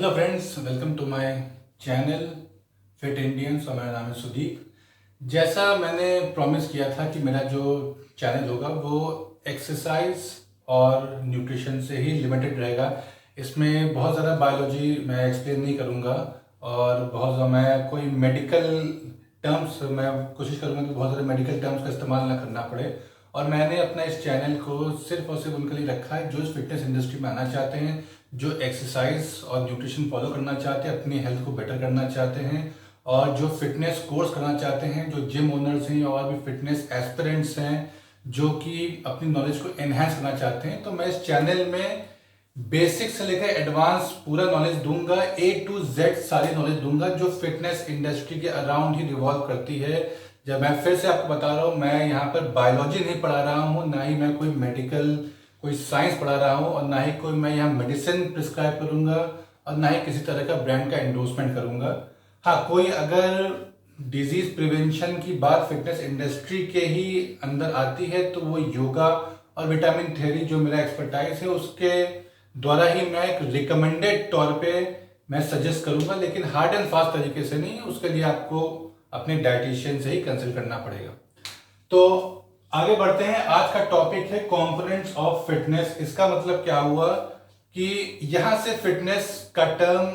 Hello friends, welcome to my channel fit Indians और मेरा नाम है सुदीप। जैसा मैंने प्रॉमिस किया था कि मेरा जो चैनल होगा वो एक्सरसाइज और न्यूट्रिशन से ही लिमिटेड रहेगा। इसमें बहुत ज़्यादा बायोलॉजी मैं एक्सप्लेन नहीं करूँगा और बहुत ज़्यादा मैं कोई मेडिकल टर्म्स मैं कोशिश करूँगा कि बहुत ज़्यादा मेडिकल टर्म्स का इस्तेमाल ना करना पड़े। और मैंने अपना इस चैनल को सिर्फ और सिर्फ उनके लिए रखा है जो इस फिटनेस इंडस्ट्री में आना चाहते हैं, जो एक्सरसाइज और न्यूट्रिशन फॉलो करना चाहते हैं, अपनी हेल्थ को बेटर करना चाहते हैं और जो फिटनेस कोर्स करना चाहते हैं, जो जिम ओनर्स हैं और भी फिटनेस एस्पिरेंट्स हैं जो कि अपनी नॉलेज को एनहेंस करना चाहते हैं। तो मैं इस चैनल में बेसिक से लेकर एडवांस पूरा नॉलेज दूंगा, ए टू जेड सारी नॉलेज दूंगा जो फिटनेस इंडस्ट्री के अराउंड ही रिवॉल्व करती है। जब मैं फिर से आपको बता रहा हूँ, मैं यहाँ पर बायोलॉजी नहीं पढ़ा रहा हूँ, ना ही मैं कोई मेडिकल कोई साइंस पढ़ा रहा हूँ और ना ही कोई मैं यहाँ मेडिसिन प्रिस्क्राइब करूंगा और ना ही किसी तरह का ब्रांड का एंडोर्समेंट करूंगा। हाँ, कोई अगर डिजीज प्रिवेंशन की बात फिटनेस इंडस्ट्री के ही अंदर आती है तो वो योगा और विटामिन थेरेपी जो मेरा एक्सपर्टाइज है उसके द्वारा ही मैं एक रिकमेंडेड तौर पे मैं सजेस्ट करूंगा, लेकिन हार्ड एंड फास्ट तरीके से नहीं। उसके लिए आपको अपने डाइटिशियन से ही कंसल्ट करना पड़ेगा। तो आगे बढ़ते हैं। आज का टॉपिक है कंपोनेंट्स ऑफ फिटनेस। इसका मतलब क्या हुआ कि यहां से फिटनेस का टर्म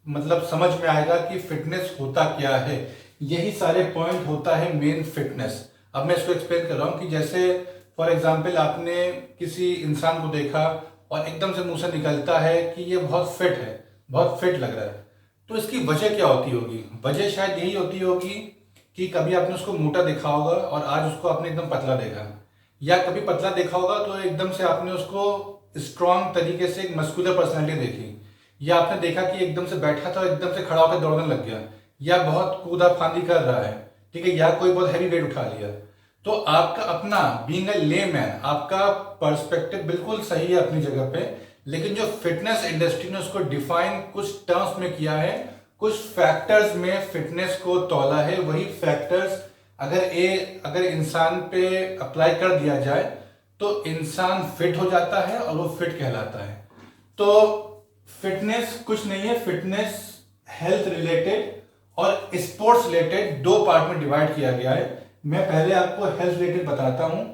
मतलब समझ में आएगा कि फिटनेस होता क्या है। यही सारे पॉइंट होता है मेन फिटनेस। अब मैं इसको एक्सप्लेन कर रहा हूं कि जैसे फॉर एग्जांपल आपने किसी इंसान को देखा और एकदम से मुंह से निकलता है कि ये बहुत फिट है, बहुत फिट लग रहा है, तो इसकी वजह क्या होती होगी? वजह शायद यही होती होगी कि कभी आपने उसको मोटा देखा होगा और आज उसको आपने एकदम पतला देखा, या कभी पतला देखा होगा तो एकदम से आपने उसको स्ट्रांग तरीके से एक मस्कुलर पर्सनैलिटी देखी, या आपने देखा कि एकदम से बैठा था एकदम से खड़ा होकर दौड़ने लग गया, या बहुत कूदा फांदी कर रहा है, ठीक है, या कोई बहुत हैवी वेट उठा लिया। तो आपका अपना बीइंग अ लेमैन आपका पर्सपेक्टिव बिल्कुल सही है अपनी जगह पे, लेकिन जो फिटनेस इंडस्ट्री ने उसको डिफाइन कुछ टर्म्स में किया है, कुछ फैक्टर्स में फिटनेस को तौला है। वही फैक्टर्स अगर इंसान पे अप्लाई कर दिया जाए तो इंसान फिट हो जाता है और वो फिट कहलाता है। तो फिटनेस कुछ नहीं है, फिटनेस हेल्थ रिलेटेड और स्पोर्ट्स रिलेटेड दो पार्ट में डिवाइड किया गया है। मैं पहले आपको हेल्थ रिलेटेड बताता हूं।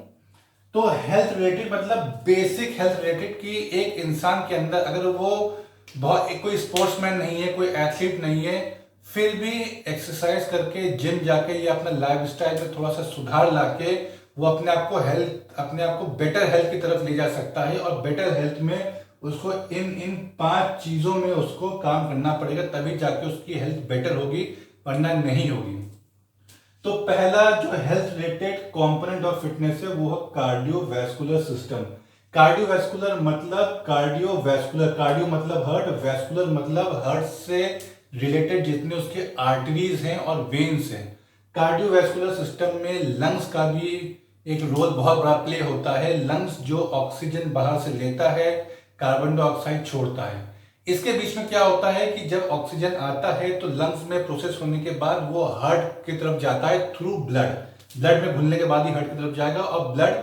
तो हेल्थ रिलेटेड मतलब बेसिक हेल्थ रिलेटेड कि एक इंसान के अंदर अगर वो बहुत कोई स्पोर्ट्समैन नहीं है, कोई एथलीट नहीं है, फिर भी एक्सरसाइज करके जिम जाके या अपना लाइफस्टाइल में थोड़ा सा सुधार लाके वो अपने आप को बेटर हेल्थ की तरफ ले जा सकता है। और बेटर हेल्थ में उसको इन 5 चीजों में उसको काम करना पड़ेगा, तभी जाके उसकी हेल्थ बेटर होगी, वरना नहीं होगी। तो पहला जो health related component of fitness है वो है कार्डियोवैस्कुलर सिस्टम। कार्डियोवैस्कुलर मतलब कार्डियो मतलब हार्ट, वैस्कुलर मतलब हार्ट से रिलेटेड जितने उसके आर्टरीज हैं और वेन्स हैं। कार्डियोवैस्कुलर सिस्टम में लंग्स का भी एक रोल बहुत बड़ा प्ले होता है। लंग्स जो ऑक्सीजन बाहर से लेता है, कार्बन डाइऑक्साइड छोड़ता है। इसके बीच में क्या होता है कि जब ऑक्सीजन आता है तो लंग्स में प्रोसेस होने के बाद वो हार्ट की तरफ जाता है थ्रू ब्लड में घुलने के बाद ही हार्ट की तरफ जाएगा, और ब्लड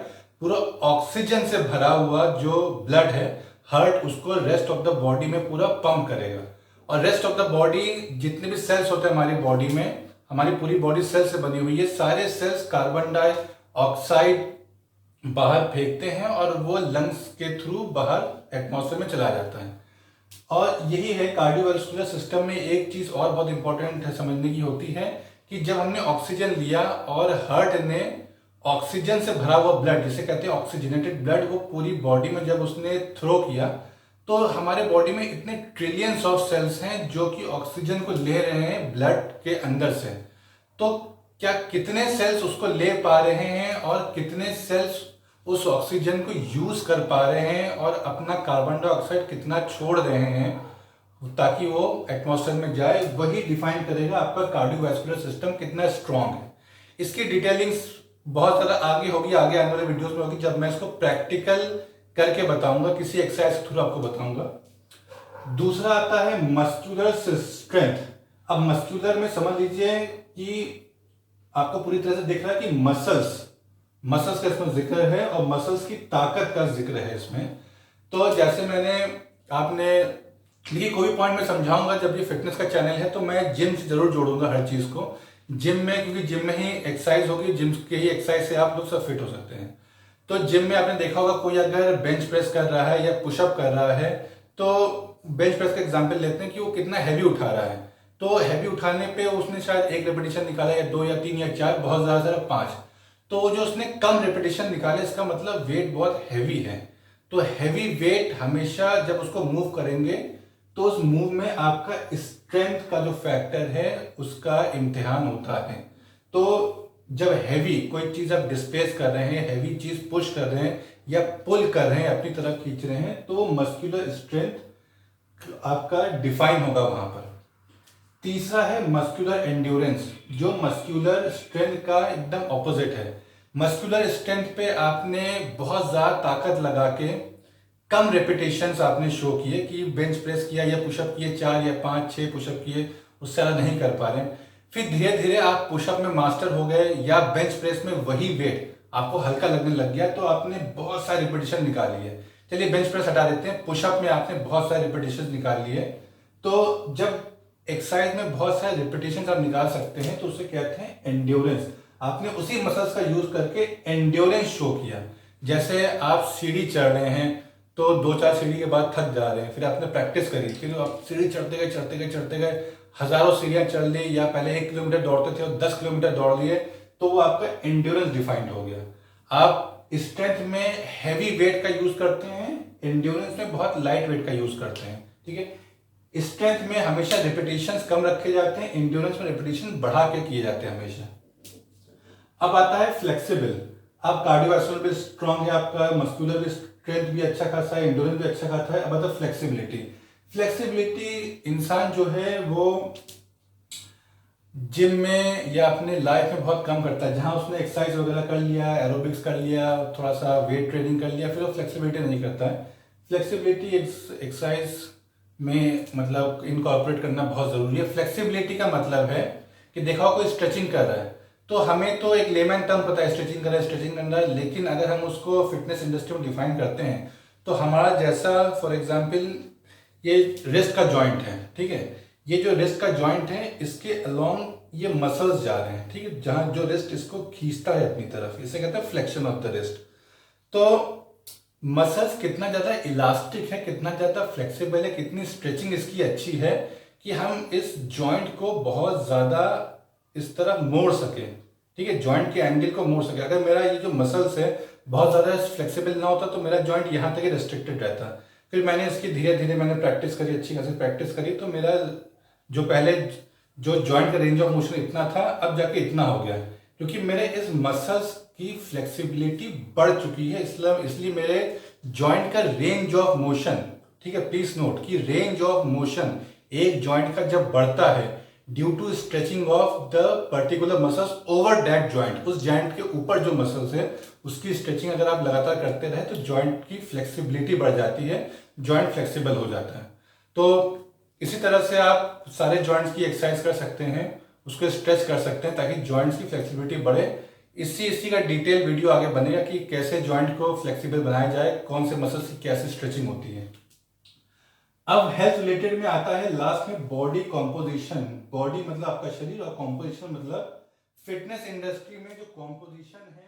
पूरा ऑक्सीजन से भरा हुआ जो ब्लड है, हार्ट उसको रेस्ट ऑफ द बॉडी में पूरा पंप करेगा। और रेस्ट ऑफ द बॉडी जितने भी सेल्स होते हैं हमारी बॉडी में, हमारी पूरी बॉडी सेल से बनी हुई है, सारे सेल्स कार्बन डाइऑक्साइड बाहर फेंकते हैं और वो लंग्स के थ्रू बाहर एटमॉस्फेयर में चला जाता है। और यही है कार्डियोवैस्कुलर सिस्टम में एक चीज और बहुत इंपॉर्टेंट है समझने की होती है कि जब हमने ऑक्सीजन लिया और हार्ट ने ऑक्सीजन से भरा हुआ ब्लड, जिसे कहते हैं ऑक्सीजनेटेड ब्लड, वो पूरी बॉडी में जब उसने थ्रो किया तो हमारे बॉडी में इतने ट्रिलियंस ऑफ सेल्स हैं जो कि ऑक्सीजन को ले रहे हैं ब्लड के अंदर से। तो क्या कितने सेल्स उसको ले पा रहे हैं और कितने सेल्स उस ऑक्सीजन को यूज कर पा रहे हैं और अपना कार्बन डाइऑक्साइड कितना छोड़ रहे हैं ताकि वो एटमॉस्फेयर में जाए, वही डिफाइन करेगा आपका कार्डियोवैस्कुलर सिस्टम कितना स्ट्रांग है। इसकी डिटेलिंग्स बहुत ज्यादा आगे होगी, आगे आने वाले वीडियोस में होगी, जब मैं इसको प्रैक्टिकल करके बताऊंगा, किसी एक्सरसाइज के थ्रू आपको बताऊंगा। दूसरा आता है मस्कुलर स्ट्रेंथ। अब मस्कुलर में समझ लीजिए कि आपको पूरी तरह से दिख रहा है कि मसल्स का इसमें जिक्र है और मसल्स की ताकत का जिक्र है इसमें। तो जैसे आपने देखिए, कोई भी पॉइंट मैं समझाऊंगा जब ये फिटनेस का चैनल है तो मैं जिम से जरूर जोड़ूंगा हर चीज को। जिम में, क्योंकि जिम में ही एक्सरसाइज होगी, जिम के ही एक्सरसाइज से आप लोग सब फिट हो सकते हैं। तो जिम में आपने देखा होगा, कोई अगर बेंच प्रेस कर रहा है या पुशअप कर रहा है, तो बेंच प्रेस का एग्जांपल लेते हैं कि वो कितना हैवी उठा रहा है। तो हैवी उठाने पे उसने शायद एक रेपिटेशन निकाला, या दो या तीन या चार, बहुत ज्यादा पांच। तो जो उसने कम रेपिटेशन निकाले, इसका मतलब वेट बहुत हैवी है। तो हैवी वेट हमेशा जब उसको मूव करेंगे तो उस मूव में आपका स्ट्रेंथ का जो फैक्टर है उसका इम्तिहान होता है। तो जब हैवी कोई चीज आप डिस्प्लेस कर रहे हैं, हैवी चीज पुश कर रहे हैं या पुल कर रहे हैं, अपनी तरफ खींच रहे हैं, तो मस्कुलर स्ट्रेंथ आपका डिफाइन होगा वहां पर। तीसरा है मस्कुलर एंड्योरेंस, जो मस्कुलर स्ट्रेंथ का एकदम ऑपोजिट है। मस्कुलर स्ट्रेंथ पे आपने बहुत ज्यादा ताकत लगा के कम रेपिटेशंस आपने शो किए, कि बेंच प्रेस किया या पुशअप किए, चार या पांच छह पुशअप किए, उससे ज्यादा नहीं कर पा रहे। फिर धीरे धीरे आप पुशअप में मास्टर हो गए, या बेंच प्रेस में वही वेट आपको हल्का लगने लग गया, तो आपने बहुत सारी रिपीटेशन निकाली है। चलिए बेंच प्रेस हटा देते हैं, पुशअप में आपने बहुत सारे रिपीटेशन निकाल लिए। तो जब एक्सरसाइज में बहुत सारे रिपीटेशन आप निकाल सकते हैं तो उसे कहते हैं एंड्योरेंस। आपने उसी मसल्स का यूज करके एंड्योरेंस शो किया। जैसे आप सीढ़ी चढ़ रहे हैं, तो दो चार सीढ़ी के बाद थक जा रहे हैं, फिर आपने प्रैक्टिस करी, फिर आप सीढ़ी चढ़ते गए चढ़ते गए चढ़ते गए, हजारों सीढ़ियां चढ़ ली, या पहले 1 किलोमीटर दौड़ते थे और 10 किलोमीटर दौड़ लिए, तो वो आपका एंड्योरेंस डिफाइंड हो गया। आप स्ट्रेंथ में हैवी वेट का यूज करते हैं, एंड्योरेंस में बहुत लाइट वेट का यूज करते हैं। ठीक है, स्ट्रेंथ में हमेशा रिपीटेशंस कम रखे जाते हैं, एंड्योरेंस में रिपीटेशन बढ़ा के किए जाते हैं हमेशा। अब आता है फ्लेक्सिबल। आप कार्डियोवास्कुलर भी स्ट्रांग है, आपका मस्कुलर भी स्ट्रेंथ भी अच्छा खासा है, एंड्योरेंस भी अच्छा खासा है। अब आता है फ्लेक्सिबिलिटी। फ्लेक्सिबिलिटी इंसान जो है वो जिम में या अपने लाइफ में बहुत कम करता है। जहां उसने एक्सरसाइज वगैरह कर लिया, एरोबिक्स कर लिया, थोड़ा सा वेट ट्रेनिंग कर लिया, फिर वो फ्लेक्सिबिलिटी नहीं करता है। फ्लेक्सिबिलिटी एक्सरसाइज में मतलब इनकॉर्पोरेट करना बहुत जरूरी है। फ्लेक्सिबिलिटी का मतलब है कि देखा हो कोई स्ट्रेचिंग कर रहा है, तो हमें तो एक लेमैन टर्म पता है, स्ट्रेचिंग कर रहा है, स्ट्रेचिंग कर रहा है, लेकिन अगर हम उसको फिटनेस इंडस्ट्री में डिफाइन करते हैं तो हमारा जैसा, फॉर एग्जाम्पल ये रिस्ट का जॉइंट है, ठीक है, ये जो रिस्ट का जॉइंट है इसके अलोंग ये मसल्स जा रहे हैं, ठीक है, जहां जो रिस्ट इसको खींचता है अपनी तरफ, इसे कहते हैं फ्लेक्शन ऑफ द रिस्ट। तो मसल्स कितना ज्यादा इलास्टिक है, कितना ज्यादा फ्लेक्सिबल है, कितनी स्ट्रेचिंग इसकी अच्छी है कि हम इस जॉइंट को बहुत ज्यादा इस तरह मोड़ सके। ठीक है, जॉइंट के एंगल को मोड़ सके। अगर मेरा ये जो मसल्स है बहुत ज्यादा फ्लेक्सिबल ना होता तो मेरा जॉइंट यहां तक ही रिस्ट्रिक्टेड रहता। फिर मैंने इसकी धीरे धीरे मैंने प्रैक्टिस करी, अच्छी खासी प्रैक्टिस करी, तो मेरा जो पहले जो जॉइंट का रेंज ऑफ मोशन इतना था, अब जाके इतना हो गया, क्योंकि मेरे इस मसल्स की फ्लेक्सिबिलिटी बढ़ चुकी है। इसलिए मेरे जॉइंट का रेंज ऑफ मोशन, ठीक है, प्लीज नोट कि रेंज ऑफ मोशन एक जॉइंट का जब बढ़ता है due to stretching of the particular muscles over that joint, उस जॉइंट के ऊपर जो मसल्स है उसकी स्ट्रेचिंग अगर आप लगातार करते रहे तो जॉइंट की फ्लेक्सिबिलिटी बढ़ जाती है, जॉइंट फ्लेक्सिबल हो जाता है। तो इसी तरह से आप सारे जॉइंट्स की एक्सरसाइज कर सकते हैं, उसको स्ट्रेच कर सकते हैं ताकि जॉइंट्स की फ्लेक्सिबिलिटी बढ़े। इसी का डिटेल वीडियो आगे बनेगा कि कैसे जॉइंट को फ्लेक्सिबल बनाया जाए, कौन से मसल्स की कैसे स्ट्रेचिंग होती है। अब हेल्थ रिलेटेड में आता है लास्ट में बॉडी कॉम्पोजिशन। बॉडी मतलब आपका शरीर, और कॉम्पोजिशन मतलब फिटनेस इंडस्ट्री में जो कॉम्पोजिशन है